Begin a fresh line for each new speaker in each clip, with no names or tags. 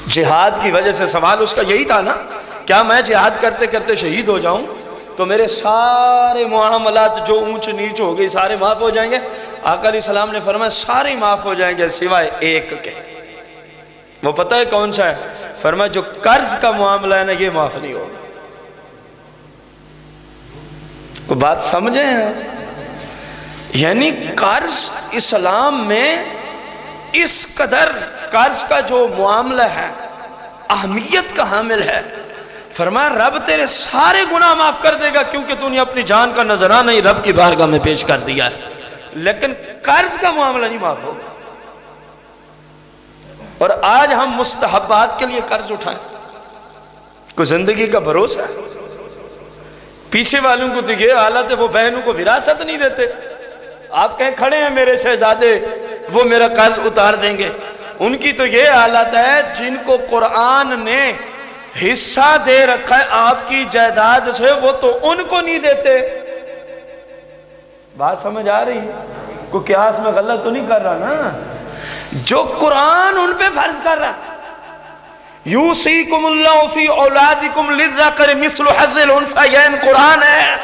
جہاد کی وجہ سے سوال اس کا یہی تھا نا، کیا میں جہاد کرتے کرتے شہید ہو جاؤں تو میرے سارے معاملات جو اونچ نیچ ہو گئی سارے معاف ہو جائیں گے؟ آقا علیہ السلام نے فرمایا سارے معاف ہو جائیں گے سوائے ایک کے۔ وہ پتہ ہے کون سا ہے؟ فرمایا جو قرض کا معاملہ ہے نا یہ معاف نہیں ہوگا۔ کوئی بات سمجھیں ہیں؟ یعنی قرض اسلام میں اس قدر قرض کا جو معاملہ ہے اہمیت کا حامل ہے، فرمایا رب تیرے سارے گناہ معاف کر دے گا کیونکہ تو نے اپنی جان کا نذرانہ ہی رب کی بارگاہ میں پیش کر دیا ہے، لیکن قرض کا معاملہ نہیں معاف ہوگا۔ اور آج ہم مستحبات کے لیے قرض اٹھائیں، کوئی زندگی کا بھروسہ ہے؟ پیچھے والوں کو تو یہ حالت ہے وہ بہنوں کو وراثت نہیں دیتے، آپ کہیں کھڑے ہیں میرے شہزادے وہ میرا قرض اتار دیں گے، ان کی تو یہ حالت ہے جن کو قرآن نے حصہ دے رکھا ہے آپ کی جائیداد سے وہ تو ان کو نہیں دیتے۔ بات سمجھ آ رہی ہے؟ کوئی قیاس میں غلط تو نہیں کر رہا نا؟ جو قرآن ان پہ فرض کر رہا، یوصیکم اللہ فی اولادکم للذکر مثل حظ الانثیین، قرآن ہے۔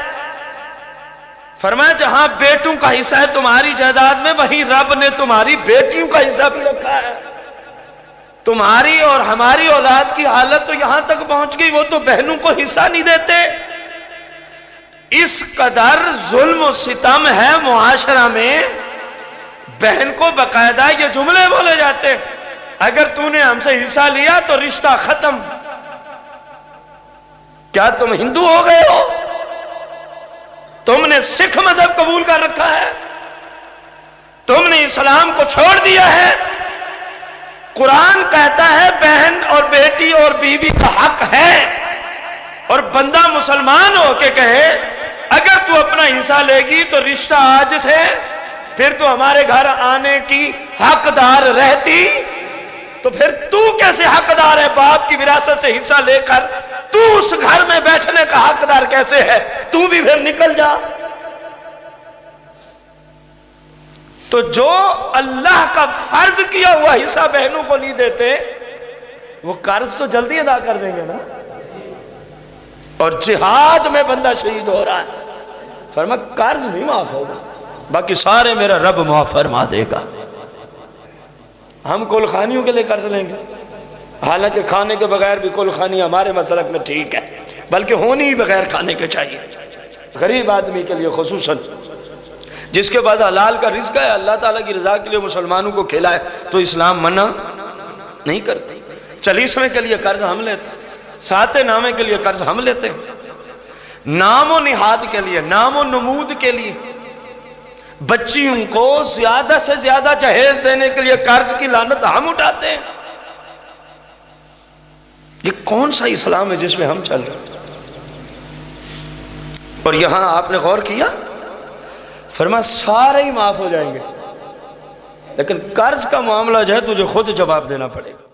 فرمایا جہاں بیٹوں کا حصہ ہے تمہاری جائیداد میں وہیں رب نے تمہاری بیٹیوں کا حصہ بھی رکھا ہے۔ تمہاری اور ہماری اولاد کی حالت تو یہاں تک پہنچ گئی وہ تو بہنوں کو حصہ نہیں دیتے۔ اس قدر ظلم و ستم ہے معاشرہ میں، بہن کو باقاعدہ یہ جملے بولے جاتے اگر تو نے ہم سے حصہ لیا تو رشتہ ختم۔ کیا تم ہندو ہو گئے ہو؟ تم نے سکھ مذہب قبول کر رکھا ہے؟ تم نے اسلام کو چھوڑ دیا ہے؟ قرآن کہتا ہے بہن اور بیٹی اور بیوی کا حق ہے، اور بندہ مسلمان ہو کے کہے اگر تو اپنا حصہ لے گی تو رشتہ آج سے پھر تو ہمارے گھر آنے کی حقدار رہتی، تو پھر تو کیسے حقدار ہے؟ باپ کی وراثت سے حصہ لے کر تو اس گھر میں بیٹھنے کا حقدار کیسے ہے؟ تو بھی پھر نکل جا۔ تو جو اللہ کا فرض کیا ہوا حصہ بہنوں کو نہیں دیتے وہ قرض تو جلدی ادا کر دیں گے نا۔ اور جہاد میں بندہ شہید ہو رہا ہے، فرمایا قرض نہیں معاف ہوگا، باقی سارے میرا رب معاف فرما دے گا۔ ہم کل خانیوں کے لیے قرض لیں گے، حالانکہ کھانے کے بغیر بھی کل خانی ہمارے مسلک میں ٹھیک ہے، بلکہ ہونی ہی بغیر کھانے کے چاہیے۔ غریب آدمی کے لیے خصوصاً جس کے پاس حلال کا رزق ہے اللہ تعالیٰ کی رضا کے لیے مسلمانوں کو کھلائے تو اسلام منع نہیں کرتے۔ چلیسویں کے لیے قرض ہم لیتے، ساتے نامے کے لیے قرض ہم لیتے، نام و نہاد کے لیے، نام و نمود کے لیے، بچیوں کو زیادہ سے زیادہ جہیز دینے کے لیے قرض کی لعنت ہم اٹھاتے ہیں۔ یہ کون سا اسلام ہے جس میں ہم چل رہے ہیں؟ اور یہاں آپ نے غور کیا فرمایا سارے ہی معاف ہو جائیں گے، لیکن قرض کا معاملہ جو ہے تجھے خود جواب دینا پڑے گا۔